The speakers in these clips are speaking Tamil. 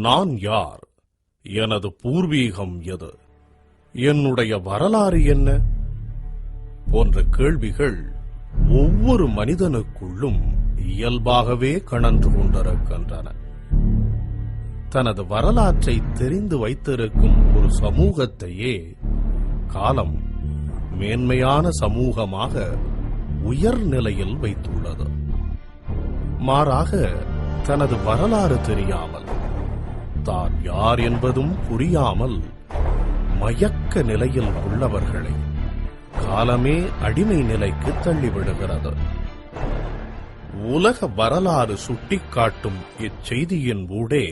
நான் யார்? எனது பூர்வீகம் எது? என்னுடைய வரலாறு என்ன? போன்ற கேள்விகள் ஒவ்வொரு மனிதனுக்குள்ளும் இயல்பாகவே கணன்று கொண்டிருக்கின்றன. தனது வரலாற்றை தெரிந்து வைத்திருக்கும் ஒரு சமூகத்தையே காலம் மேன்மையான சமூகமாக உயர்நிலையில் வைத்துள்ளது. மாறாக தனது வரலாறு தெரியாமல், தான் யார் என்பதும் புரியாமல் மயக்க நிலையில் உள்ளவர்களை காலமே அடிமை நிலைக்கு தள்ளிவிடுகிறது. உலக வரலாறு சுட்டிக்காட்டும் இச்செய்தியின் ஊடே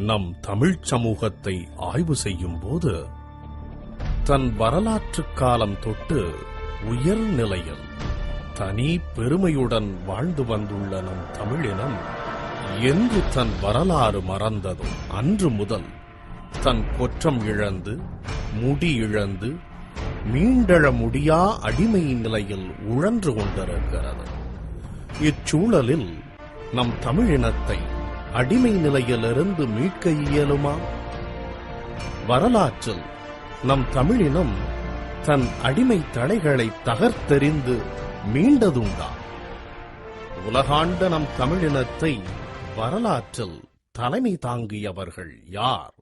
நம் தமிழ்ச் சமூகத்தை ஆய்வு செய்யும் போது, தன் வரலாற்று காலம் தொட்டு உயர்நிலையில் தனி பெருமையுடன் வாழ்ந்து வந்துள்ள நம் தமிழினம் என்று தன் வரலாறு மறந்ததோ அன்று முதல் தன் கொற்றம் இழந்து, முடி இழந்து, மீண்டெழ முடியா அடிமை நிலையில் உழன்று கொண்டிருக்கிறது. இச்சூழலில் நம் தமிழினத்தை அடிமை நிலையிலிருந்து மீட்க இயலுமா? வரலாற்றில் நம் தமிழினம் தன் அடிமை தடைகளை தகர்த்தெறிந்து மீண்டதுண்டா? உலகாண்ட நம் தமிழினத்தை வரலாற்றில் தலைமை தாங்கியவர்கள் யார்?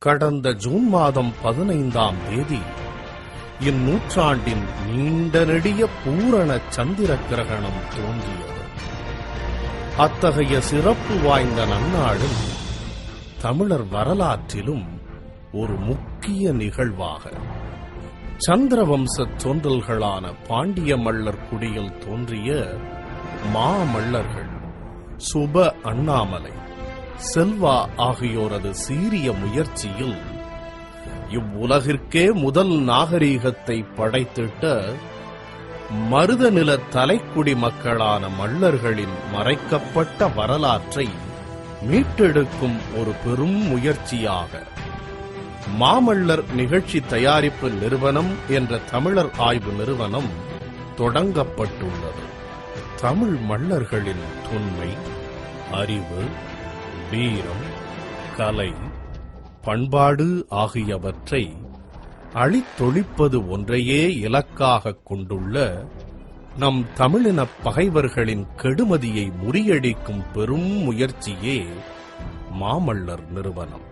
கடந்த ஜூன் மாதம் 15ஆம் தேதி இந்நூற்றாண்டின் நீண்ட நெடிய பூரண சந்திர கிரகணம் தோன்றியது. அத்தகைய சிறப்பு வாய்ந்த நன்னாளில் தமிழர் வரலாற்றிலும் ஒரு முக்கிய நிகழ்வாக சந்திரவம்ச தோன்றல்களான பாண்டிய மல்லர் குடியில் தோன்றிய மாமல்லர்கள் சுப, அண்ணாமலை, செல்வா ஆகியோரது சீரிய முயற்சியில் இவ்வுலகிற்கே முதல் நாகரீகத்தை படைத்திட்ட மருதநில தலைக்குடி மக்களான மல்லர்களின் மறைக்கப்பட்ட வரலாற்றை மீட்டெடுக்கும் ஒரு பெரும் முயற்சியாக மாமல்லர் நிகழ்ச்சி தயாரிப்பு நிறுவனம் என்ற தமிழர் ஆய்வு நிறுவனம் தொடங்கப்பட்டுள்ளது. தமிழ் மல்லர்களின் தொன்மை, அறிவு, வீரம், கலை, பண்பாடு ஆகியவற்றை அழித்தொழிப்பது ஒன்றையே இலக்காக கொண்டுள்ள நம் தமிழின பகைவர்களின் கெடுமதியை முறியடிக்கும் பெரும் முயற்சியே மாமல்லர் நிறுவனம்.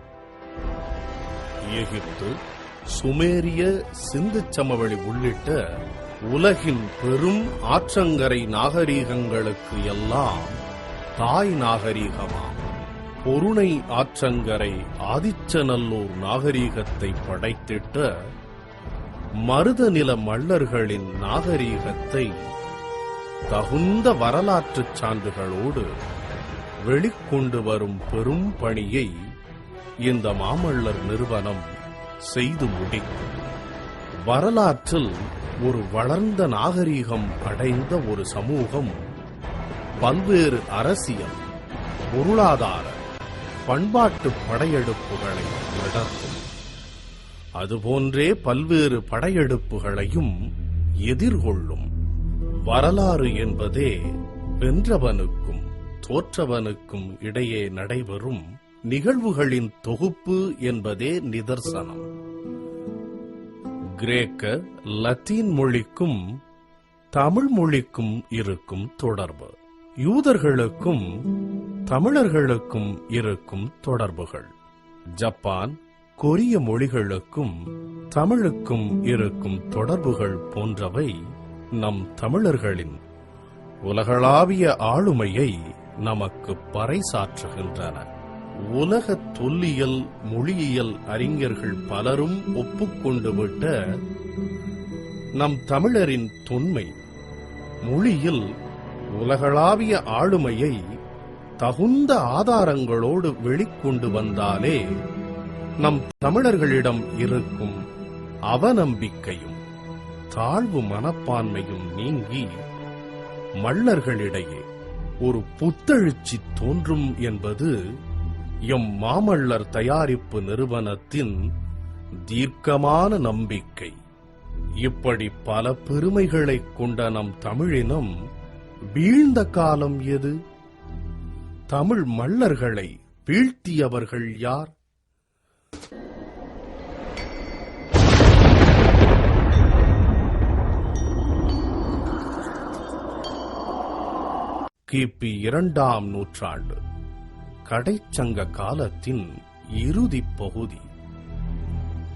எகிப்து, சுமேரிய, சிந்து சமவெளி உள்ளிட்ட உலகின் பெரும் ஆற்றங்கரை நாகரீகங்களுக்கு எல்லாம் தாய் நாகரீகமாம் பொருணை ஆற்றங்கரை ஆதிச்சநல்லூர் நாகரீகத்தை படைத்திட்ட மருதநில மல்லர்களின் நாகரீகத்தை தகுந்த வரலாற்றுச் சான்றுகளோடு வெளிக்கொண்டு வரும் பெரும் பணியை இந்த மாமல்லர் நிறுவனம் செய்து முடிக்கும். வரலாற்றில் ஒரு வளர்ந்த நாகரீகம் அடைந்த ஒரு சமூகம் பல்வேறு அரசியல், பொருளாதார, பண்பாட்டு படையெடுப்புகளை நடத்தும். அதுபோன்றே பல்வேறு படையெடுப்புகளையும் எதிர்கொள்ளும். வரலாறு என்பதே வென்றவனுக்கும் தோற்றவனுக்கும் இடையே நடைபெறும் நிகழ்வுகளின் தொகுப்பு என்பதே நிதர்சனம். கிரேக்க, லத்தீன் மொழிக்கும் தமிழ் மொழிக்கும் இருக்கும் தொடர்பு, யூதர்களுக்கும் தமிழர்களுக்கும் இருக்கும் தொடர்புகள், ஜப்பான், கொரிய மொழிகளுக்கும் தமிழுக்கும் இருக்கும் தொடர்புகள் போன்றவை நம் தமிழர்களின் உலகளாவிய ஆளுமையை நமக்கு பறைசாற்றுகின்றன. உலக தொல்லியல், மொழியியல் அறிஞர்கள் பலரும் ஒப்புக்கொண்டு விட்ட நம் தமிழரின் தொன்மை மொழியில் உலகளாவிய ஆளுமையை தகுந்த ஆதாரங்களோடு வெளிக்கொண்டு வந்தாலே நம் தமிழர்களிடம் இருக்கும் அவநம்பிக்கையும் தாழ்வு மனப்பான்மையும் நீங்கி மல்லர்களிடையே ஒரு புத்தெழுச்சி தோன்றும் என்பது எம் மாமல்லர் தயாரிப்பு நிறுவனத்தின் தீர்க்கமான நம்பிக்கை. இப்படி பல பெருமைகளைக் கொண்ட நம் தமிழினம் வீழ்ந்த காலம் எது? தமிழ் மல்லர்களை வீழ்த்தியவர்கள் யார்? கிபி 2ஆம் நூற்றாண்டு கடைச்சங்க காலத்தின் இறுதிப் பகுதி.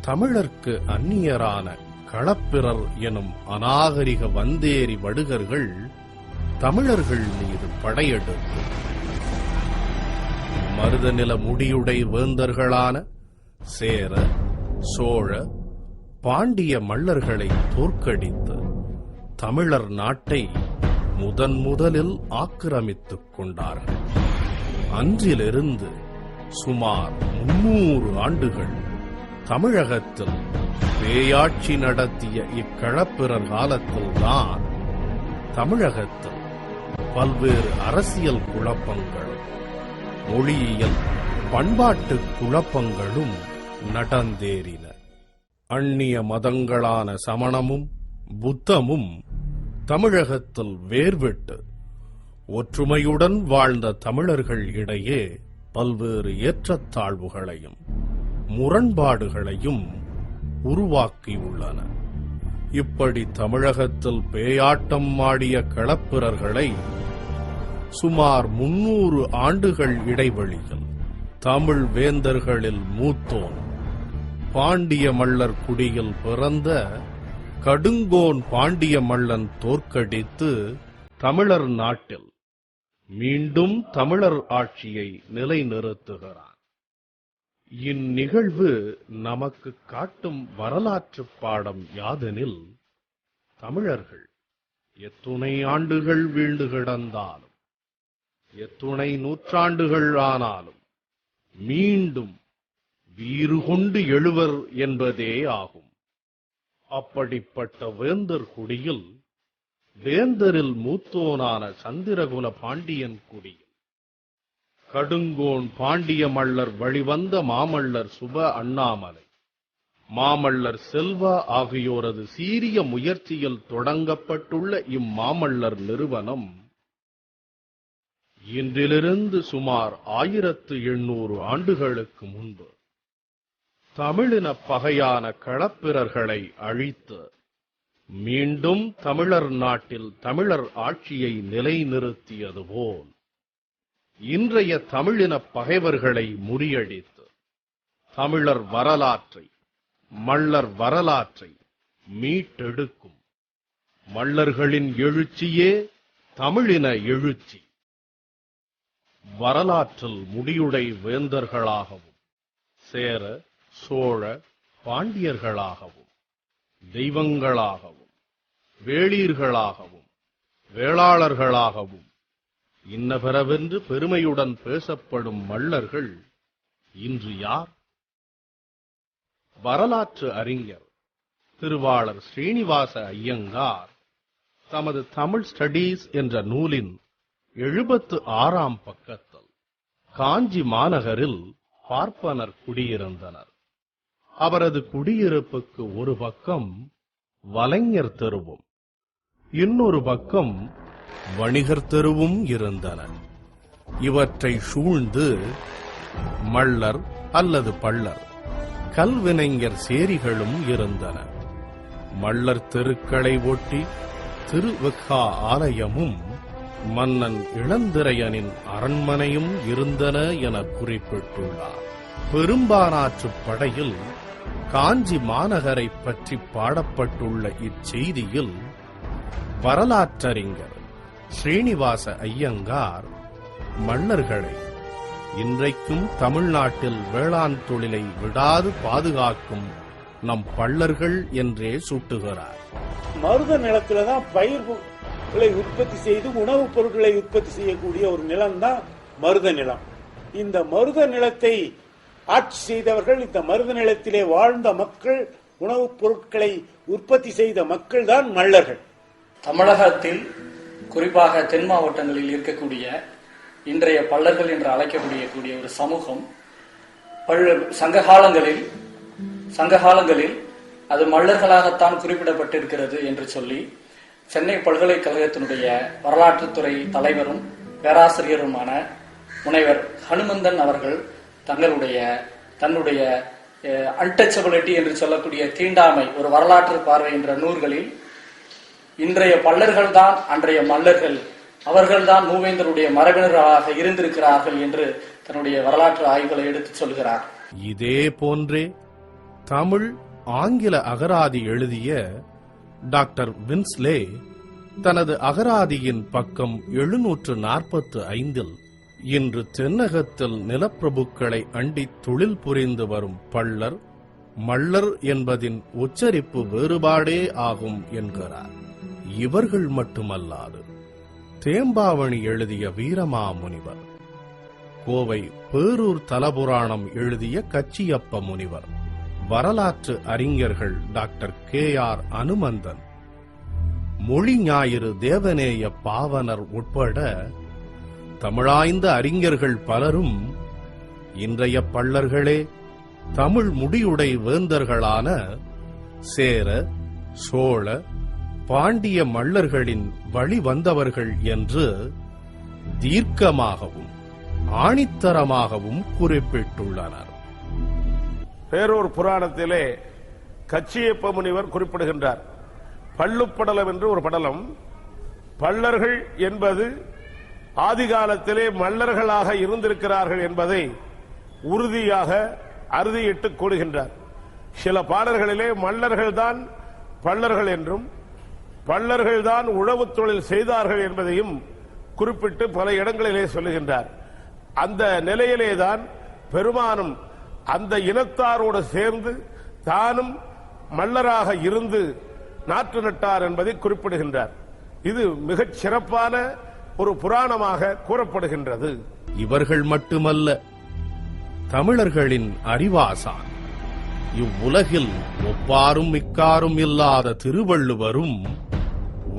தமிழர்க்கு அந்நியரான களப்பிரர் எனும் அநாகரிக வந்தேரி வடுகர்கள் தமிழர்கள் மீது படையெடுத்து மருதநில முடியுடை வேந்தர்களான சேர, சோழ, பாண்டிய மல்லர்களை தோற்கடித்து தமிழர் நாட்டை முதலில் ஆக்கிரமித்துக் கொண்டார்கள். அன்றிலிருந்து சுமார் 300 ஆண்டுகள் தமிழகத்தில் பேயாட்சி நடத்திய இக்களப்பிரர் காலத்தில்தான் தமிழகத்தில் பல்வேறு அரசியல் குழப்பங்களும் மொழியியல் பண்பாட்டு குழப்பங்களும் நடந்தேறின. அந்நிய மதங்களான சமணமும் புத்தமும் தமிழகத்தில் வேர்விட்டு ஒற்றுமையுடன் வாழ்ந்த தமிழர்கள் இடையே பல்வேறு ஏற்றத்தாழ்வுகளையும் முரண்பாடுகளையும் உருவாக்கியுள்ளன. இப்படி தமிழகத்தில் பேயாட்டம் ஆடிய களப்பிரர்களை சுமார் 300 ஆண்டுகள் இடைவெளியில் தமிழ் வேந்தர்களில் மூத்தோன் பாண்டிய மல்லர் குடியில் பிறந்த கடுங்கோன் பாண்டிய மல்லன் தோற்கடித்து தமிழர் நாட்டில் மீண்டும் தமிழர் ஆட்சியை நிலைநிறுத்துகிறான். இந்நிகழ்வு நமக்கு காட்டும் வரலாற்று பாடம் யாதெனில், தமிழர்கள் எத்துணை ஆண்டுகள் வீழ்ந்து கிடந்தாலும், எத்துணை நூற்றாண்டுகள் ஆனாலும் மீண்டும் வீறு கொண்டு எழுவர் என்பதே ஆகும். அப்படிப்பட்ட வேந்தர் குடியில் வேந்தரில் மூத்தோனான சந்திரகுல பாண்டியன் குடியில் கடுங்கோன் பாண்டிய மல்லர் வழிவந்த மாமல்லர் சுப அண்ணாமலை, மாமல்லர் செல்வா ஆகியோரது சீரிய முயற்சியில் தொடங்கப்பட்டுள்ள இம்மாமல்லர் நிறுவனம் இன்றிலிருந்து சுமார் 1800 ஆண்டுகளுக்கு முன்பு தமிழின பகையான களப்பிரர்களை அழித்து மீண்டும் தமிழர் நாட்டில் தமிழர் ஆட்சியை நிலைநிறுத்தியது போல் இன்றைய தமிழின பகைவர்களை முறியடித்து தமிழர் வரலாற்றை, மல்லர் வரலாற்றை மீட்டெடுக்கும் மல்லர்களின் எழுச்சியே தமிழின எழுச்சி. வரலாற்றில் முடியுடை வேந்தர்களாகவும் சேர, சோழ, பாண்டியர்களாகவும் தெய்வங்களாகவும் வேளீர்களாகவும் வேளாளர்களாகவும் இன்னபிறவென்று பெருமையுடன் பேசப்படும் மல்லர்கள் இன்று யார்? வரலாற்று அறிஞர் திருவாளர் ஸ்ரீனிவாச ஐயங்கார் தமது தமிழ் ஸ்டடீஸ் என்ற நூலின் 76ஆம் பக்கத்தில் காஞ்சி மாநகரில் பார்ப்பனர் குடியிருந்தனர். அவரது குடியிருப்புக்கு ஒரு பக்கம் வலைஞர் தெருவும் இன்னொரு பக்கம் வணிகர் தெருவும் இருந்தன. இவற்றை சூழ்ந்து மல்லர் அல்லது பள்ளர், கல்வினைஞர் சேரிகளும் இருந்தன. மல்லர் தெருக்களை ஒட்டி திருவெக்கா ஆலயமும் மன்னன் இளந்திரையனின் அரண்மனையும் இருந்தன என குறிப்பிட்டுள்ளார். பெரும்பானாற்றுப் படையில் காஞ்சி மாநகரை பற்றி பாடப்பட்டுள்ள இச்செய்தியில் வரலாற்றறிஞர் ஸ்ரீனிவாச ஐயங்கார் மல்லர்களை இன்றைக்கும் தமிழ்நாட்டில் வேளாண் தொழிலை விடாது பாதுகாக்கும் நம் பள்ளர்கள் என்றே சுட்டுகிறார். மருத நிலத்தில்தான் பயிர்களை உற்பத்தி செய்து உணவுப் பொருட்களை உற்பத்தி செய்யக்கூடிய ஒரு நிலம்தான் மருத நிலம். இந்த மருத நிலத்தை ஆட்சி செய்தவர்கள், இந்த மருத நிலத்திலே வாழ்ந்த மக்கள், உணவுப் பொருட்களை உற்பத்தி செய்த மக்கள் தான் மல்லர்கள். தமிழகத்தில் குறிப்பாக தென் மாவட்டங்களில் இருக்கக்கூடிய இன்றைய பல்லர்கள் என்று அழைக்கக்கூடிய ஒரு சமூகம் சங்க காலங்களில் அது மல்லர்களாகத்தான் குறிப்பிடப்பட்டிருக்கிறது என்று சொல்லி சென்னை பல்கலைக்கழகத்தினுடைய வரலாற்றுத்துறை தலைவரும் பேராசிரியருமான முனைவர் ஹனுமந்தன் அவர்கள் தன்னுடைய அன்டச்சபிலிட்டி என்று சொல்லக்கூடிய தீண்டாமை ஒரு வரலாற்று பார்வை என்ற நூல்களில் இன்றைய பல்லர்கள் தான் அன்றைய மல்லர்கள், அவர்கள்தான் மூவேந்தருடைய மரபினர்களாக இருந்திருக்கிறார்கள் என்று தன்னுடைய வரலாற்று ஆய்வுகளை எடுத்துச் சொல்கிறார். இதே போன்றே தமிழ் ஆங்கில அகராதி எழுதிய டாக்டர் வின்ஸ்லே தனது அகராதியின் பக்கம் 745 இன்று தென்னகத்தில் நிலப்பிரபுக்களை அண்டி தொழில் புரிந்து வரும் பள்ளர் மல்லர் என்பதின் உச்சரிப்பு வேறுபாடே ஆகும் என்கிறார். இவர்கள் மட்டுமல்லாது தேம்பாவணி எழுதிய வீரமாமுனிவர், கோவை பேரூர் தலபுராணம் எழுதிய கச்சியப்ப முனிவர், வரலாற்று அறிஞர்கள் டாக்டர் KR அனுமந்தன், மொழி ஞாயிறு தேவநேய பாவனர் உட்பட தமிழாய்ந்த அறிஞர்கள் பலரும் இன்றைய பள்ளர்களே தமிழ் முடியுடை வேந்தர்களான சேர, சோழ, பாண்டிய மல்லர்களின் வழி வந்தவர்கள் என்று தீர்க்கமாகவும் ஆணித்தரமாகவும் குறிப்பிட்டுள்ளனர். பேரூர் புராணத்திலே கச்சியப்ப முனிவர் குறிப்பிடுகின்றார். பள்ளுப்படலம் என்று ஒரு படலம். பள்ளர்கள் என்பது ஆதிகாலத்திலே மல்லர்களாக இருந்திருக்கிறார்கள் என்பதை உறுதியாக அறுதியிட்டு கூறுகின்றார். சில பாடல்களிலே மல்லர்கள்தான் பள்ளர்கள் என்றும் பள்ளர்கள்தான் உழவு தொழில் செய்தார்கள் என்பதையும் குறிப்பிட்டு பல இடங்களிலே சொல்லுகின்றார். அந்த நிலையிலேதான் பெருமானும் அந்த இனத்தாரோடு சேர்ந்து தானும் மல்லராக இருந்து நாற்று நட்டார் என்பதை குறிப்பிடுகின்றார். இது மிகச் சிறப்பான ஒரு புராணமாக கூறப்படுகின்றது. இவர்கள் மட்டுமல்ல, தமிழர்களின் அறிவாசான் இவ்வுலகில் ஒப்பாரும் மிக்காரும் இல்லாத திருவள்ளுவரும்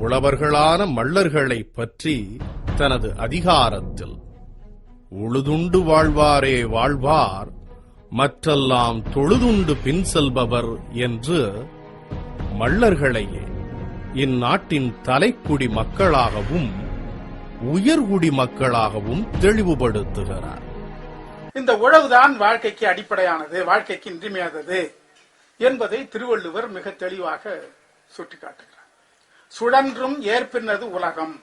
உழவர்களான மல்லர்களை பற்றி தனது அதிகாரத்தில் உழுதுண்டு வாழ்வாரே வாழ்வார், மற்றெல்லாம் தொழுதுண்டு பின் செல்பவர் என்று மல்லர்களையே இந்நாட்டின் தலைக்குடி மக்களாகவும் உயர்குடி மக்களாகவும் தெளிவுபடுத்துகிறார். இந்த உழவுதான் வாழ்க்கைக்கு அடிப்படையானது, வாழ்க்கைக்கு இன்றியமையாதது என்பதை திருவள்ளுவர் மிக தெளிவாக சுட்டிக்காட்டுகிறார். சுழன்றும் ஏற்பினது உலகம்,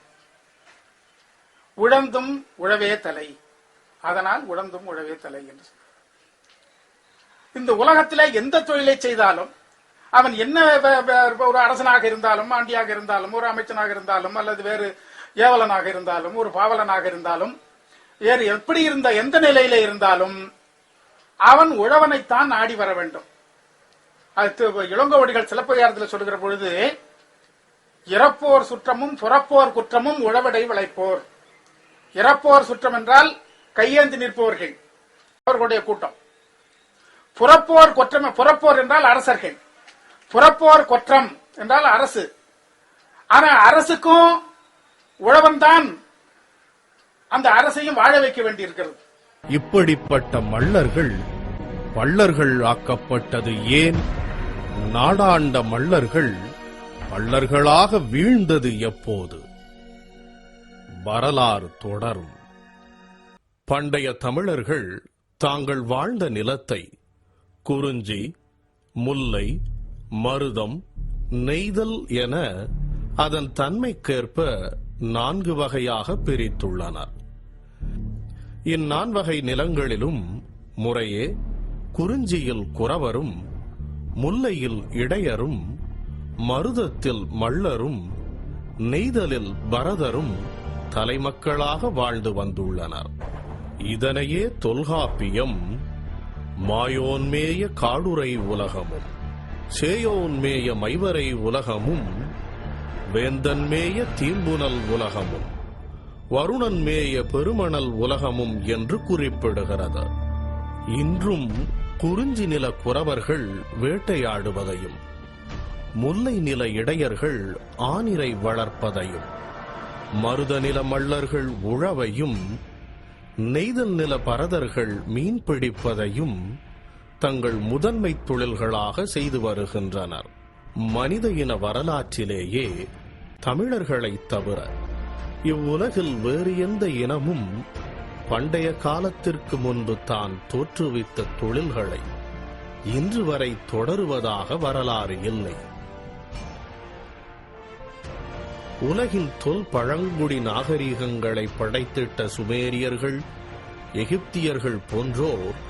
உழந்தும் உழவே தலை, அதனால் உழந்தும் உழவே தலை என்று. இந்த உலகத்திலே எந்த தொழிலை செய்தாலும் அவன் என்ன ஒரு அரசனாக இருந்தாலும், ஆண்டியாக இருந்தாலும், ஒரு அமைச்சனாக இருந்தாலும், அல்லது வேறு ஏவலனாக இருந்தாலும், ஒரு பாவலனாக இருந்தாலும், வேறு எப்படி இருந்த எந்த நிலையில இருந்தாலும் அவன் உழவனைத்தான் நாடி வர வேண்டும். இளங்கோவடிகள் சிலப்பதிகாரத்தில் சொல்லுகிற பொழுது, இறப்போர் சுற்றமும் புறப்போர் குற்றமும் உழவடை விளைப்போர். இறப்போர் சுற்றம் என்றால் கையேந்தி நிற்பவர்கள், அவர்களுடைய கூட்டம். புறப்போர் குற்றம், புறப்போர் என்றால் அரசர்கள், புறப்போர் குற்றம் என்றால் அரசு. ஆனா அரசுக்கும் உழவன் தான் அந்த அரசையும் வாழ வைக்க வேண்டியிருக்கிறது. இப்படிப்பட்ட மல்லர்கள் பள்ளர்கள் ஆக்கப்பட்டது ஏன்? நாடாண்ட மல்லர்கள் பள்ளர்களாக வீழ்ந்தது எப்போது? வரலாறு தொடரும். பண்டைய தமிழர்கள் தாங்கள் வாழ்ந்த நிலத்தை குறிஞ்சி, முல்லை, மருதம், நெய்தல் என அதன் தன்மைக்கேற்ப 4 வகையாக பிரித்துள்ளனர். இந்நான்வகை நிலங்களிலும் முறையே குறிஞ்சியில் குறவரும், முல்லையில் இடையரும், மருதத்தில் மல்லரும், நெய்தலில் பரதரும் தலைமக்களாக வாழ்ந்து வந்துள்ளனர். இதனையே தொல்காப்பியம் மாயோன்மேய காடுரை உலகமும், சேயோன்மேய மைவரை உலகமும், வேந்தன்மேய தீம்புனல் உலகமும், வருணன்மேய பெருமணல் உலகமும் என்று குறிப்பிடுகிறது. இன்றும் குறிஞ்சி நில குறவர்கள் வேட்டையாடுவதையும், முல்லை நில இடையர்கள் ஆனிரை வளர்ப்பதையும், மருத நில மல்லர்கள் உழவையும், நெய்தல் நில பரதர்கள் மீன் பிடிப்பதையும், தங்கள் முதன்மை தொழில்களாக செய்து வருகின்றனர். மனித இன வரலாற்றிலேயே தமிழர்களைத் தவிர இவ்வுலகில் வேறு எந்த இனமும் பண்டைய காலத்திற்கு முன்பு தான் தோற்றுவித்த தொழில்களை இன்று வரை தொடருவதாக வரலாறு இல்லை. உலகின் தொல் பழங்குடி நாகரிகங்களை படைத்திட்ட சுமேரியர்கள், எகிப்தியர்கள் போன்றோர்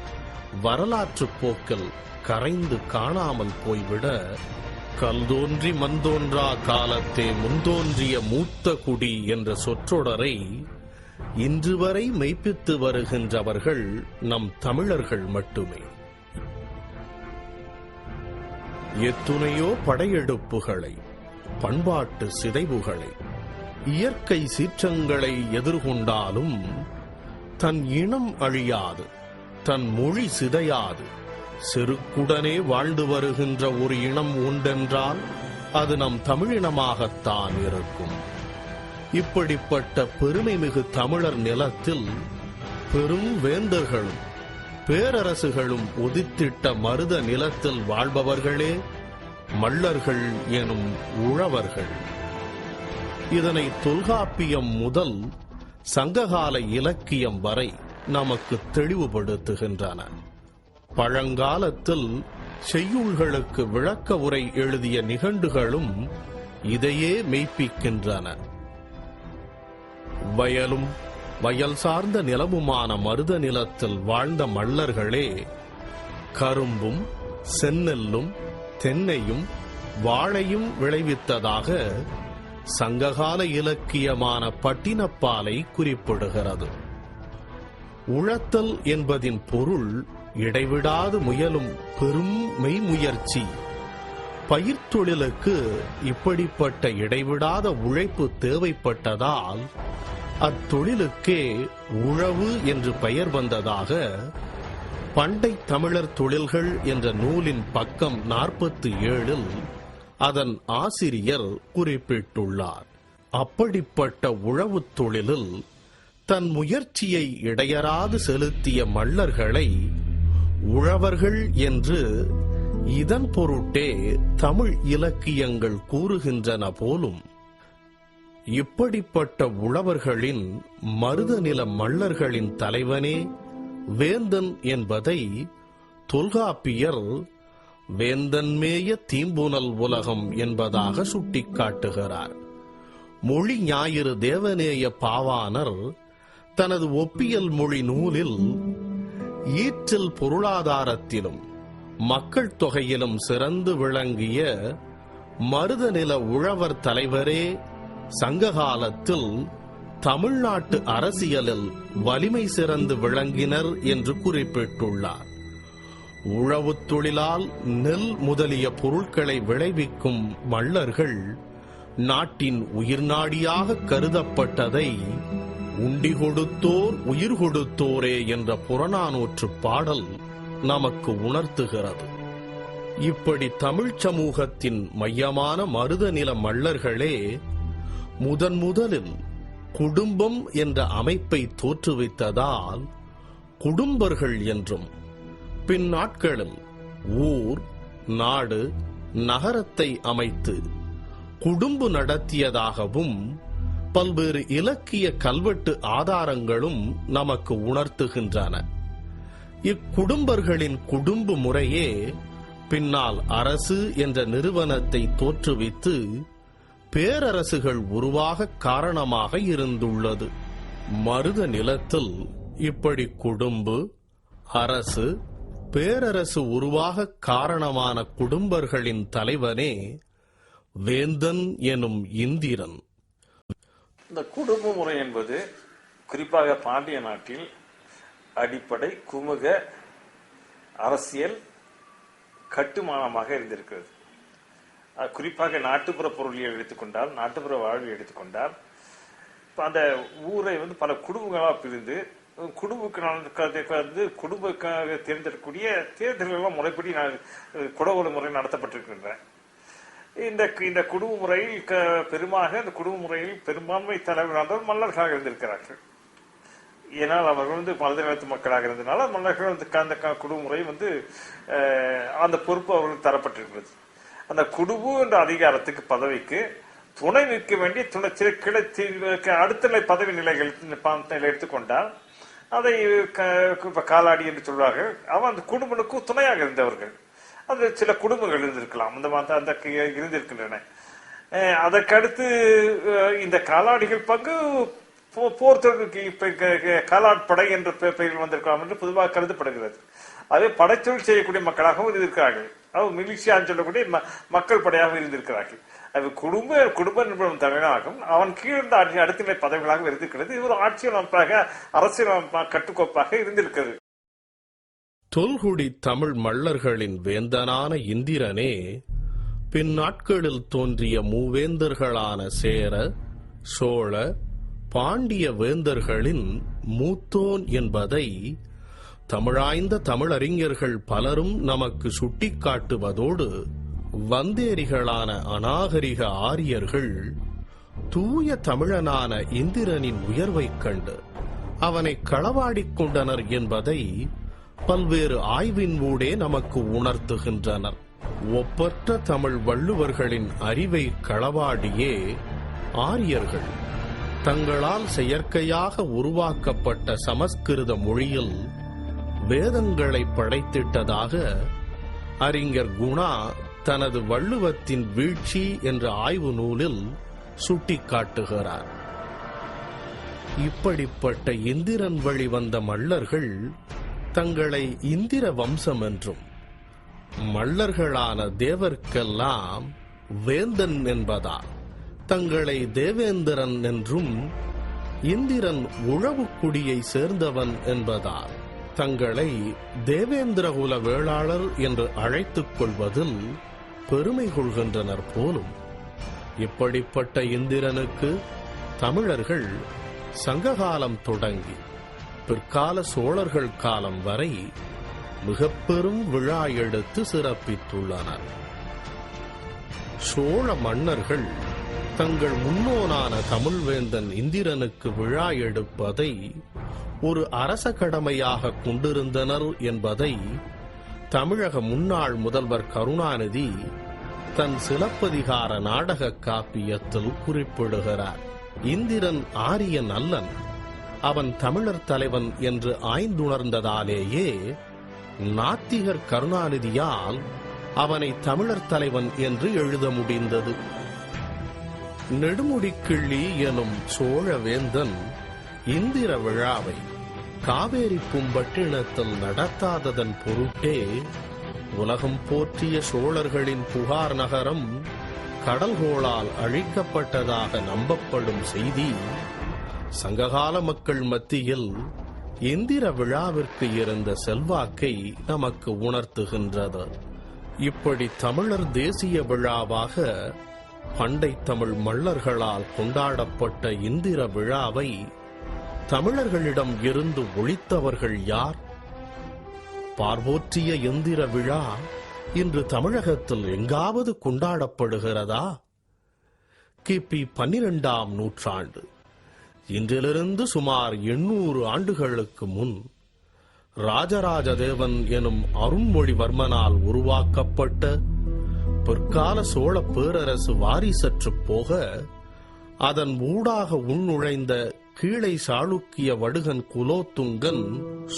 வரலாற்றுப் போக்கில் கரைந்து காணாமல் போய்விட, கல் தோன்றி மண்தோன்றா காலத்தே முன்தோன்றிய மூத்த குடி என்ற சொற்றொடரை இன்று வரை மெய்ப்பித்து வருகின்றவர்கள் நம் தமிழர்கள் மட்டுமே. எத்துணையோ படையெடுப்புகளை, பண்பாட்டு சிதைவுகளை, இயற்கை சீற்றங்களை எதிர்கொண்டாலும் தன் இனம் அழியாது, தன் மொழி சிதையாது, செருக்குடனே வாழ்ந்து வருகின்ற ஒரு இனம் உண்டென்றால் அது நம் தமிழினமாகத்தான் இருக்கும். இப்படிப்பட்ட பெருமைமிகு தமிழர் நிலத்தில் பெரும் வேந்தர்களும் பேரரசுகளும் உதித்திட்ட மருத நிலத்தில் வாழ்பவர்களே மல்லர்கள் எனும் உழவர்கள். இதனை தொல்காப்பியம் முதல் சங்ககால இலக்கியம் வரை நமக்கு தெளிவுபடுத்துகின்றன. பழங்காலத்தில் செய்யுள்களுக்கு விளக்க உரை எழுதிய நிகண்டுகளும் இதையே மெய்ப்பிக்கின்றன. வயலும் வயல் சார்ந்த நிலமுமான மருத நிலத்தில் வாழ்ந்த மல்லர்களே கரும்பும் செந்நெல்லும் தென்னையும் வாழையும் விளைவித்ததாக சங்ககால இலக்கியமான பட்டினப்பாலை குறிப்பிடுகிறது. உழத்தல் என்பதின் பொருள் இடைவிடாது முயலும் பெரும் மெய்முயற்சி. பயிர்த்தொழிலுக்கு இப்படிப்பட்ட இடைவிடாத உழைப்பு தேவைப்பட்டதால் அத்தொழிலுக்கே உழவு என்று பெயர் வந்ததாக பண்டை தமிழர் தொழில்கள் என்ற நூலின் பக்கம் 47 அதன் ஆசிரியர் குறிப்பிட்டுள்ளார். அப்படிப்பட்ட உழவுத் தொழிலில் தன் முயற்சியை இடையறாது செலுத்திய மல்லர்களை உழவர்கள் என்று இதன் பொருட்டே தமிழ் இலக்கியங்கள் கூறுகின்றன போலும். இப்படிப்பட்ட உழவர்களின் மருதநில மல்லர்களின் தலைவனே வேந்தன் என்பதை தொல்காப்பியர் வேந்தன்மேய தீம்புனல் உலகம் என்பதாக சுட்டிக்காட்டுகிறார். மொழி ஞாயிறு தேவநேய பாவாணர் தனது ஒப்பியல் மொழி நூலில் ஈற்றில் பொருளாதாரத்திலும் மக்கள் தொகையிலும் சிறந்து விளங்கிய மருதநில உழவர் தலைவரே சங்ககாலத்தில் தமிழ்நாட்டு அரசியலில் வலிமை சிறந்து விளங்கினர் என்று குறிப்பிட்டுள்ளார். உழவுத் தொழிலால் நெல் முதலிய பொருட்களை விளைவிக்கும் மல்லர்கள் நாட்டின் உயிர்நாடியாக கருதப்பட்டதை உண்டி கொடுத்தோர் உயிர் கொடுத்தோரே என்ற புறநானூற்று பாடல் நமக்கு உணர்த்துகிறது. இப்படி தமிழ்ச் சமூகத்தின் மையமான மருதநில மல்லர்களே முதலில் குடும்பம் என்ற அமைப்பை தோற்றுவித்ததால் குடும்பர்கள் என்றும், பின் நாட்களில் ஊர், நாடு, நகரத்தை அமைத்து குடும்பு நடத்தியதாகவும் பல்வேறு இலக்கிய கல்வெட்டு ஆதாரங்களும் நமக்கு உணர்த்துகின்றன. இக்குடும்பர்களின் குடும்ப முறையே பின்னால் அரசு என்ற நிறுவனத்தை தோற்றுவித்து பேரரசுகள் உருவாக காரணமாக இருந்துள்ளது. மருத நிலத்தில் இப்படி குடும்பு, அரசு, பேரரசு உருவாக காரணமான குடும்பர்களின் தலைவனே வேந்தன் எனும் இந்திரன். இந்த குடும்ப முறை என்பது குறிப்பாக பாண்டிய நாட்டில் அடிப்படை குமுக அரசியல் கட்டுமானமாக இருந்திருக்கிறது. குறிப்பாக நாட்டுப்புற பொருளியல் எடுத்துக்கொண்டால், நாட்டுப்புற வாழ்வில் எடுத்துக்கொண்டால், அந்த ஊரை பல குடும்பங்களாக பிரிந்து குடும்பக்காக தேர்ந்தெடுக்கக்கூடிய தேர்தல்கள் முறைப்படி குடவோடு முறை நடத்தப்பட்டிருக்கின்றன. இந்த குடும்ப முறையில் பெரும்பான்மை தலைவரானவர் மல்லர்களாக இருந்திருக்கிறார்கள். ஏன்னால் அவர்கள் வந்து மருத நிலத்து மக்களாக இருந்ததுனால மன்னர்கள் அந்த குடும்ப முறை வந்து அந்த பொறுப்பு அவர்களுக்கு தரப்பட்டிருக்கிறது. அந்த குடும்பு என்ற அதிகாரத்துக்கு பதவிக்கு துணை நிற்க வேண்டிய அடுத்த நிலை பதவி நிலைகள் எடுத்துக்கொண்டால் அதை காலாடி என்று சொல்வார்கள். அவன் அந்த குடும்பனுக்கும் துணையாக இருந்தவர்கள். அது சில குடும்பங்கள் இருந்திருக்கலாம், அந்த இருந்திருக்கின்றன. அதற்கடுத்து இந்த காலாடிகள் பங்கு போர் தொழிலுக்கு காலாட்படை என்ற பெயரில் வந்திருக்கலாம் என்று பொதுவாக கருதப்படுகிறது. அதே படைத்தொழில் செய்யக்கூடிய மக்களாகவும் இருந்திருக்கிறார்கள். அவர் மிலிஷியான்னு சொல்லக்கூடிய மக்கள் படையாக இருந்திருக்கிறார்கள். அது குடும்ப நிறுவனம் தலைவனாகும். அவன் கீழ்ந்த அடுத்த நிலை பதவிகளாக இருந்திருக்கிறது. இது ஒரு ஆட்சியமைப்பாக அரசியல் கட்டுக்கோப்பாக இருந்திருக்கிறது. தொல்குடி தமிழ் மல்லர்களின் வேந்தனான இந்திரனே பின் நாட்களில் தோன்றிய மூவேந்தர்களான சேர, சோழ, பாண்டிய வேந்தர்களின் மூத்தோன் என்பதை தமிழாய்ந்த தமிழறிஞர்கள் பலரும் நமக்கு சுட்டிக்காட்டுவதோடு வந்தேரிகளான அநாகரிக ஆரியர்கள் தூய தமிழனான இந்திரனின் உயர்வைக் கண்டு அவனை களவாடிக் கொண்டனர் என்பதை பல்வேறு ஆய்வின் ஊடே நமக்கு உணர்த்துகின்றனர். ஒப்பற்ற தமிழ் வள்ளுவர்களின் அறிவை களவாடியே ஆரியர்கள் தங்களால் செயற்கையாக உருவாக்கப்பட்ட சமஸ்கிருத மொழியில் வேதங்களை படைத்திட்டதாக அறிஞர் குணா தனது வள்ளுவத்தின் வீழ்ச்சி என்ற ஆய்வு நூலில் சுட்டிக்காட்டுகிறார். இப்படிப்பட்ட இந்திரன் வழி வந்த மல்லர்கள் தங்களை இந்திர வம்சம் என்றும் மல்லர்களான தேவர்க்கெல்லாம் வேந்தன் என்பதால் தங்களை தேவேந்திரன் என்றும், இந்திரன் உழவு குடியை சேர்ந்தவன் என்பதால் தங்களை தேவேந்திரகுல வேளாளர் என்று அழைத்துக் கொள்வதில் பெருமை கொள்கின்றனர் போலும். இப்படிப்பட்ட இந்திரனுக்கு தமிழர்கள் சங்ககாலம் தொடங்கி பிற்கால சோழர்கள் காலம் வரை மிக பெரும் விழா எடுத்து சிறப்பித்துள்ளனர். சோழ மன்னர்கள் தங்கள் முன்னோனான தமிழ்வேந்தன் இந்திரனுக்கு விழா எடுப்பதை ஒரு அரச கடமையாக கொண்டிருந்தனர் என்பதை தமிழக முன்னாள் முதல்வர் கருணாநிதி தன் சிலப்பதிகார நாடக காப்பியத்தில் குறிப்பிடுகிறார். இந்திரன் ஆரியன் அல்லன், அவன் தமிழர் தலைவன் என்று ஆய்ந்துணர்ந்ததாலேயே நாத்திகர் கருணாநிதியால் அவனை தமிழர் தலைவன் என்று எழுத முடிந்தது. நெடுமுடிக்கிள்ளி எனும் சோழ வேந்தன் இந்திர விழாவை காவேரி பூம்பட்டினத்தில் நடத்தாததன் பொருட்டே உலகம் போற்றிய சோழர்களின் புகார் நகரம் கடல்கோளால் அழிக்கப்பட்டதாக நம்பப்படும் செய்தி சங்ககால மக்கள் மத்தியில் இந்திர விழாவிற்கு இருந்த செல்வாக்கை நமக்கு உணர்த்துகின்றது. இப்படி தமிழர் தேசிய விழாவாக பண்டை தமிழ் மல்லர்களால் கொண்டாடப்பட்ட இந்திர விழாவை தமிழர்களிடம் இருந்து ஒழித்தவர்கள் யார்? பார்வோற்றிய இந்திர விழா இன்று தமிழகத்தில் எங்காவது கொண்டாடப்படுகிறதா? கிபி 12ஆம் நூற்றாண்டு, இன்றிலிருந்து சுமார் 800 ஆண்டுகளுக்கு முன் ராஜராஜ தேவன் எனும் அருண்மொழிவர்மனால் உருவாக்கப்பட்ட பிற்கால சோழ பேரரசு வாரிசற்று போக அதன் ஊடாக உள்நுழைந்த கீழை சாளுக்கிய வடுகன் குலோத்துங்கன்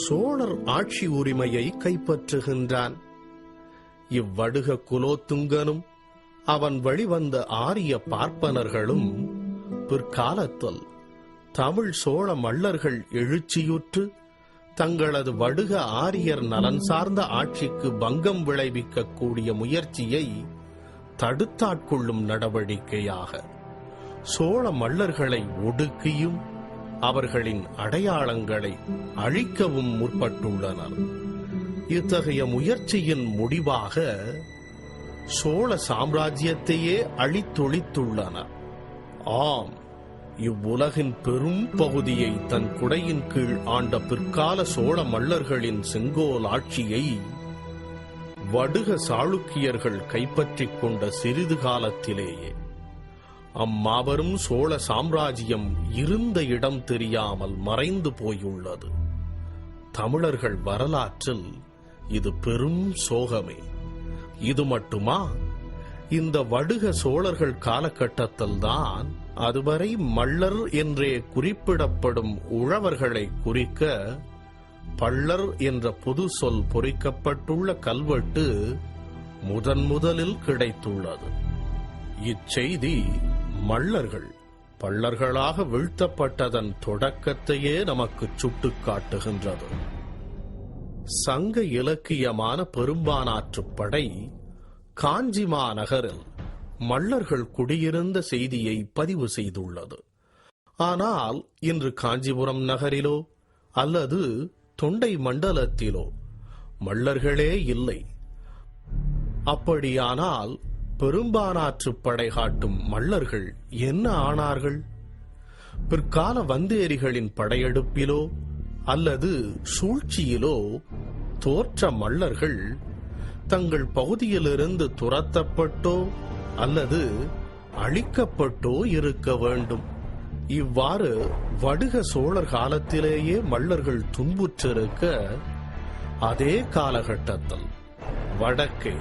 சோழர் ஆட்சி உரிமையை கைப்பற்றுகின்றான். இவ்வடுக குலோத்துங்கனும் அவன் வழிவந்த ஆரிய பார்ப்பனர்களும் பிற்காலத்தில் தமிழ் சோழ மல்லர்கள் எழுச்சியுற்று தங்களது வடுக ஆரியர் நலன் சார்ந்த ஆட்சிக்கு பங்கம் விளைவிக்கக்கூடிய முயற்சியை தடுத்தாட்கொள்ளும் நடவடிக்கையாக சோழ மல்லர்களை ஒடுக்கியும் அவர்களின் அடையாளங்களை அழிக்கவும் முற்பட்டுள்ளனர். இத்தகைய முயற்சியின் முடிவாக சோழ சாம்ராஜ்யத்தையே அழித்தொழித்துள்ளனர். ஆம், இவ்வுலகின் பெரும் பகுதியை தன் குடையின் கீழ் ஆண்ட பிற்கால சோழ மல்லர்களின் செங்கோல் ஆட்சியை வடுக சாளுக்கியர்கள் கைப்பற்றிக் கொண்ட சிறிது காலத்திலேயே அம்மாபெரும் சோழ சாம்ராஜ்யம் இருந்த இடம் தெரியாமல் மறைந்து போயுள்ளது. தமிழர்கள் வரலாற்றில் இது பெரும் சோகமே. இது மட்டுமா? இந்த வடுக சோழர்கள் காலகட்டத்தில்தான் அதுவரை மள்ளர் என்றே குறிப்பிடப்படும் உழவர்களை குறிக்க பள்ளர் என்ற புது சொல் பொறிக்கப்பட்டுள்ள கல்வெட்டு முதலில் கிடைத்துள்ளது. இச்செய்தி மள்ளர்கள் பள்ளர்களாக வீழ்த்தப்பட்டதன் தொடக்கத்தையே நமக்கு சுட்டிக்காட்டுகின்றது. சங்க இலக்கியமான பெரும்பானாற்றுப் படை காஞ்சி மாநகரில் மள்ளர்கள் குடியிருந்த செய்தியை பதிவு செய்துள்ளது. ஆனால் இன்று காஞ்சிபுரம் நகரிலோ அல்லது தொண்டை மண்டலத்திலோ மள்ளர்களே இல்லை. அப்படியானால் பெரும்பானாற்றுப் படை காட்டும் மள்ளர்கள் என்ன ஆனார்கள்? பிற்கால வந்தேரிகளின் படையெடுப்பிலோ அல்லது சூழ்ச்சியிலோ தோற்ற மள்ளர்கள் தங்கள் பகுதியிலிருந்து துரத்தப்பட்டோ அல்லது அழிக்கப்பட்டோ இருக்க வேண்டும். இவ்வாறு வடுக சோழர் காலத்திலேயே மள்ளர்கள் துன்புற்றிருக்க, அதே காலகட்டத்தில் வடக்கே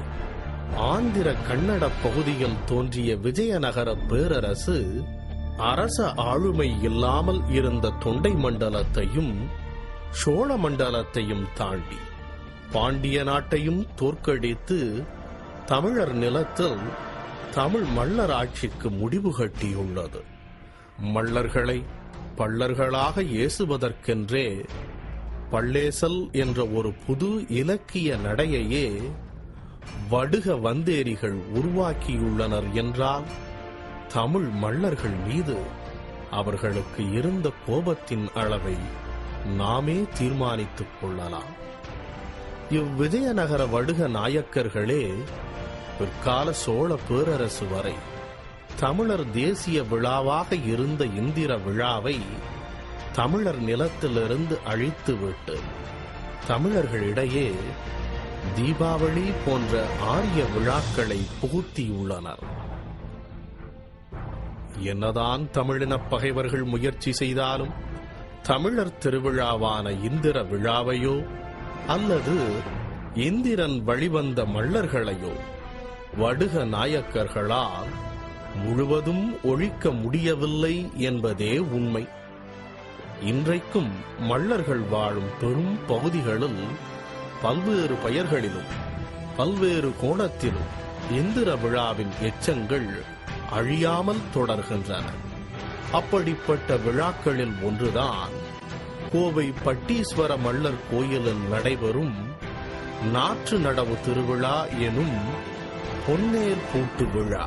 ஆந்திர கன்னட பகுதியில் தோன்றிய விஜயநகர பேரரசு அரச ஆளுமை இல்லாமல் இருந்த தொண்டை மண்டலத்தையும் சோழ மண்டலத்தையும் தாண்டி பாண்டிய நாட்டையும் தோற்கடித்து தமிழர் நிலத்தில் தமிழ் மள்ளர் ஆட்சிக்கு முடிவு கட்டியுள்ளது. மள்ளர்களை பள்ளர்களாக ஏசுவதற்கென்றே பள்ளேசல் என்ற ஒரு புது இலக்கிய நடையையே வடுக வந்தேரிகள் உருவாக்கியுள்ளனர் என்றால் தமிழ் மள்ளர்கள் மீது அவர்களுக்கு இருந்த கோபத்தின் அளவை நாமே தீர்மானித்துக் கொள்ளலாம். இவ்விஜயநகர வடுக நாயக்கர்களே பிற்கால சோழ பேரரசு வரை தமிழர் தேசிய விழாவாக இருந்த இந்திர விழாவை தமிழர் நிலத்திலிருந்து அழித்துவிட்டு தமிழர்களிடையே தீபாவளி போன்ற ஆரிய விழாக்களை புகுத்தியுள்ளனர். என்னதான் தமிழினப் பகைவர்கள் முயற்சி செய்தாலும் தமிழர் திருவிழாவான இந்திர விழாவையோ அல்லது இந்திரன் வழிவந்த மள்ளர்களையோ வடுக நாயக்கர்களால் முழுவதும் ஒழிக்க முடியவில்லை என்பதே உண்மை. இன்றைக்கும் மள்ளர்கள் வாழும் பெரும் பகுதிகளில் பல்வேறு பெயர்களிலும் பல்வேறு கோணத்திலும் இந்திர விழாவின் எச்சங்கள் அழியாமல் தொடர்கின்றன. அப்படிப்பட்ட விழாக்களில் ஒன்றுதான் கோவை பட்டீஸ்வர மள்ளர் கோயிலில் நடைபெறும் நாற்று நடவு திருவிழா எனும் பொன்னேர் பூட்டு விழா.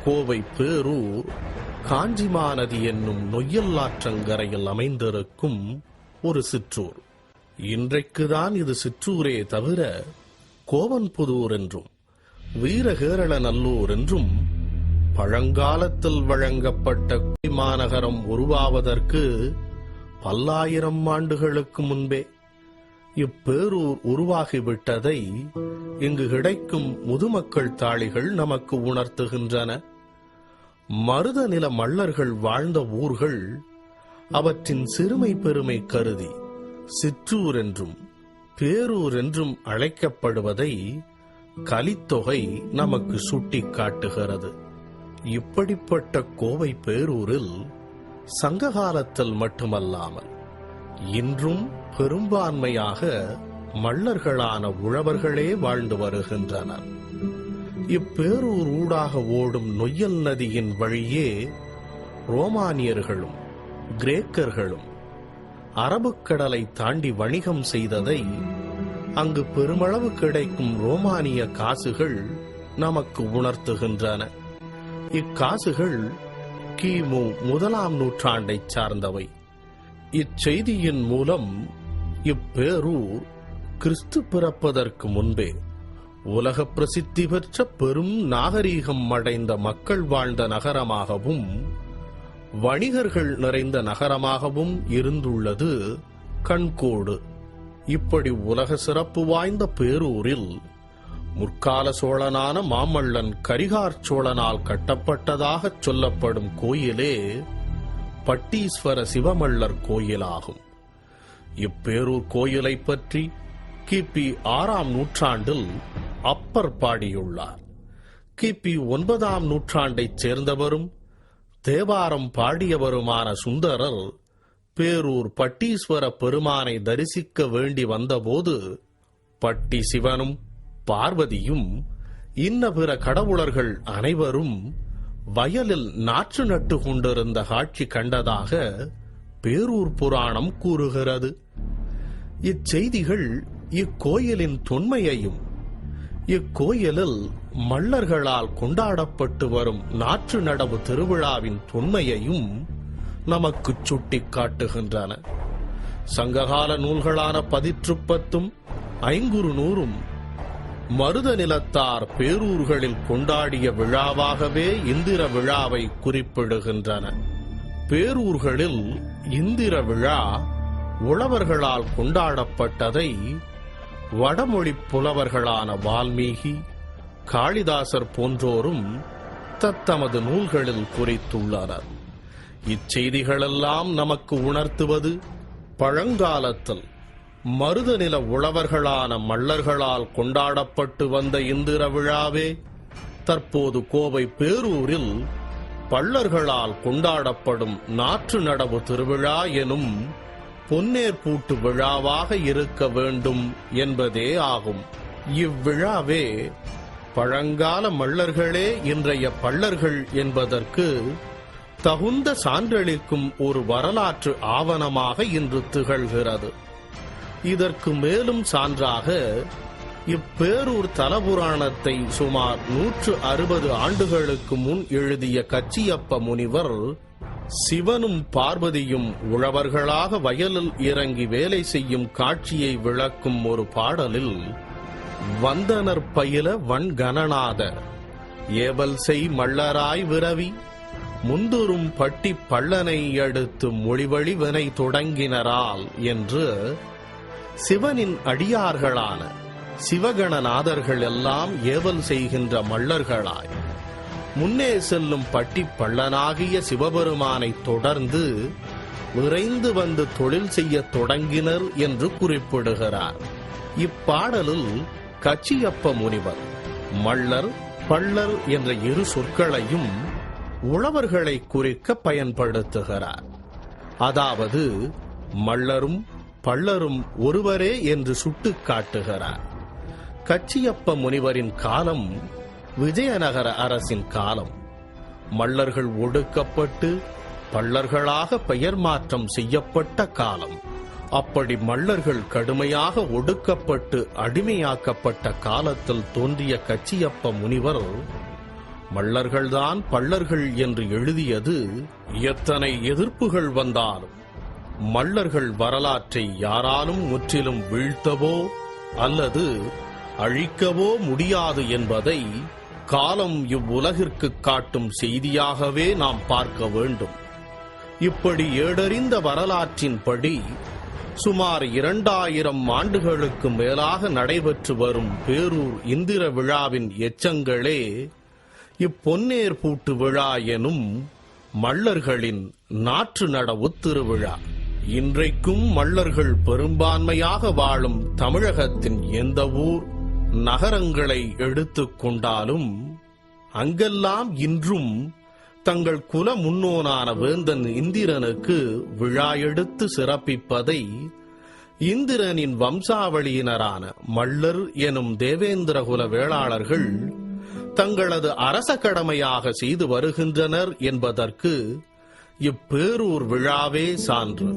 கோவை பேரூர் காஞ்சிமாநதி என்னும் நொய்யல் ஆற்றங்கரையில் அமைந்திருக்கும் ஒரு சிற்றூர். இன்றைக்குதான் இது சிற்றூரே தவிர கோவன்புதூர் என்றும் வீரகேரளநல்லூர் என்றும் பழங்காலத்தில் வழங்கப்பட்ட மாநகரம் உருவாவதற்கு பல்லாயிரம் ஆண்டுகளுக்கு முன்பே இப்பேரூர் உருவாகிவிட்டதை இங்கு கிடைக்கும் முதுமக்கள் தாளிகள் நமக்கு உணர்த்துகின்றன. மருத நில மள்ளர்கள் வாழ்ந்த ஊர்கள் அவற்றின் சிறுமை பெருமை கருதி சிற்றூர் என்றும் பேரூர் என்றும் அழைக்கப்படுவதை கலித்தொகை நமக்கு சுட்டிக் காட்டுகிறது. இப்படிப்பட்ட கோவை பேரூரில் சங்ககாலத்தில் மட்டுமல்லாமல் இன்றும் பெரும்பான்மையாக மள்ளர்களான உழவர்களே வாழ்ந்து வருகின்றனர். இப்பேரூர் ஊடாக ஓடும் நொய்யல் நதியின் வழியே ரோமானியர்களும் கிரேக்கர்களும் அரபுக்கடலை தாண்டி வணிகம் செய்ததை அங்கு பெருமளவு கிடைக்கும் ரோமானிய காசுகள் நமக்கு உணர்த்துகின்றன. இக்காசுகள் கிமு 1ஆம் நூற்றாண்டைச் சார்ந்தவை. இச்செய்தியின் மூலம் இப்பேரூர் கிறிஸ்து பிறப்பதற்கு முன்பே உலக பிரசித்தி பெற்ற பெரும் நாகரீகம் அடைந்த மக்கள் வாழ்ந்த நகரமாகவும் வணிகர்கள் நிறைந்த நகரமாகவும் இருந்துள்ளது கண்கோடு. இப்படி உலக சிறப்பு வாய்ந்த பேரூரில் முற்கால சோழனான மாமல்லன் கரிகார் சோழனால் கட்டப்பட்டதாகச் சொல்லப்படும் கோயிலே பட்டீஸ்வர சிவமல்லர் கோயிலாகும். இப்பேரூர் கோயிலைப் பற்றி கிபி 6ஆம் நூற்றாண்டில் அப்பர் பாடியுள்ளார். கிபி 9ஆம் நூற்றாண்டைச் சேர்ந்தவரும் தேவாரம் பாடியவருமான சுந்தரர் பேரூர் பட்டீஸ்வர பெருமானை தரிசிக்க வேண்டி வந்தபோது பட்டி சிவனும் பார்வதியும் இன்ன பிற கடவுளர்கள் அனைவரும் வயலில் நாற்று நட்டு கொண்டிருந்த காட்சி கண்டதாக பேரூர் புராணம் கூறுகிறது. இச்செய்திகள் இக்கோயிலின் தொன்மையையும் இக்கோயிலில் மல்லர்களால் கொண்டாடப்பட்டு வரும் நாற்று நடவு திருவிழாவின் தொன்மையையும் நமக்கு சுட்டிக் காட்டுகின்றன. சங்ககால நூல்களான பதிற்றுப்பத்தும் ஐங்குறுநூறும் மருத நிலத்தார் பேரூர்களில் கொண்டாடிய விழாவாகவே இந்திர விழாவை குறிப்பிடுகின்றன. பேரூர்களில் இந்திர விழா உழவர்களால் கொண்டாடப்பட்டதை வடமொழி புலவர்களான வால்மீகி, காளிதாசர் போன்றோரும் தத்தமது நூல்களில் குறித்துள்ளனர். இச்செய்திகளெல்லாம் நமக்கு உணர்த்துவது பழங்காலத்தில் மருதநில உழவர்களான மல்லர்களால் கொண்டாடப்பட்டு வந்த இந்திர விழாவே தற்போது கோவை பேரூரில் பள்ளர்களால் கொண்டாடப்படும் நாற்று நடவு திருவிழா எனும் பொன்னேற்பூட்டு விழாவாக இருக்க வேண்டும் என்பதே ஆகும். இவ்விழாவே பழங்கால மல்லர்களே இன்றைய பள்ளர்கள் என்பதற்கு தகுந்த சான்றளிக்கும் ஒரு வரலாற்று ஆவணமாக இன்று திகழ்கிறது. இதற்கு மேலும் சான்றாக இப்பேரூர் தலபுராணத்தை சுமார் 160 ஆண்டுகளுக்கு முன் எழுதிய கச்சியப்ப முனிவர் சிவனும் பார்வதியும் உழவர்களாக வயலில் இறங்கி வேலை செய்யும் காட்சியை விளக்கும் ஒரு பாடலில் வந்தனர் பயில வன்கணநாத ஏவல் செய் மல்லராய் விரவி முந்துரும் பட்டி பள்ளனை அடுத்து மொழிவழி வினை தொடங்கினரால் என்று சிவனின் அடியார்களான சிவகணநாதர்கள் எல்லாம் ஏவல் செய்கின்ற மல்லர்களாய் முன்னே செல்லும் பட்டி பள்ளனாகிய சிவபெருமானை தொடர்ந்து விரைந்து வந்து தொழில் செய்ய தொடங்கினர் என்று குறிப்பிடுகிறார். இப்பாடலில் கச்சியப்ப முனிவர் மல்லர் பள்ளர் என்ற இரு சொற்களையும் உழவர்களை குறிக்க பயன்படுத்துகிறார். அதாவது மல்லரும் பள்ளரும் ஒருவரே என்று சுட்டிக் காட்டுகிறார். கச்சியப்ப முனிவரின் காலம் விஜயநகர அரசின் காலம். மல்லர்கள் ஒடுக்கப்பட்டு பள்ளர்களாக பெயர் மாற்றம் செய்யப்பட்ட காலம். அப்படி மல்லர்கள் கடுமையாக ஒடுக்கப்பட்டு அடிமையாக்கப்பட்ட காலத்தில் தோன்றிய கச்சியப்ப முனிவர் மல்லர்கள்தான் பள்ளர்கள் என்று எழுதியது எத்தனை எதிர்ப்புகள் வந்தாலும் மல்லர்கள் வரலாற்றை யாராலும் முற்றிலும் வீழ்த்தவோ அல்லது அழிக்கவோ முடியாது என்பதை காலம் இவ்வுலகிற்கு காட்டும் செய்தியாகவே நாம் பார்க்க வேண்டும். இப்படி ஏடறிந்த வரலாற்றின்படி சுமார் 2000 ஆண்டுகளுக்கு மேலாக நடைபெற்று வரும் பேரூர் இந்திர விழாவின் எச்சங்களே இப்பொன்னேர் பூட்டு விழா எனும் மல்லர்களின் நாற்று நடவு திருவிழா. இன்றைக்கும் மல்லர்கள் பெரும்பான்மையாக வாழும் தமிழகத்தின் எந்த ஊர் நகரங்களை எடுத்துக் கொண்டாலும் அங்கெல்லாம் இன்றும் தங்கள் குல முன்னோனான வேந்தன் இந்திரனுக்கு விழா எடுத்து சிறப்பிப்பதை இந்திரனின் வம்சாவளியினரான மல்லர் எனும் தேவேந்திரகுல வேளாளர்கள் தங்களது அரச கடமையாக செய்து வருகின்றனர் என்பதற்கு இப்பேரூர் விழாவே சான்று.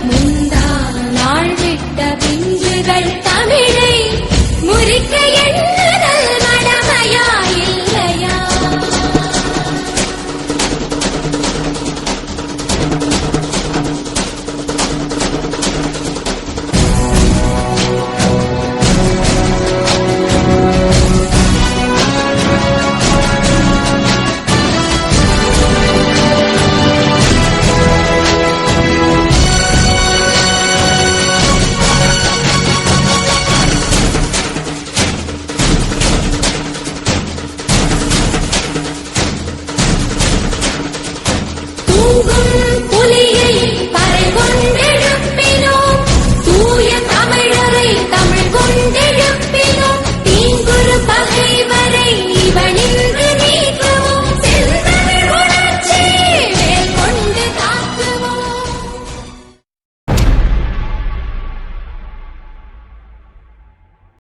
முந்தா நாள் விட்ட பிஞ்சுகள் தமிழை முறிக்க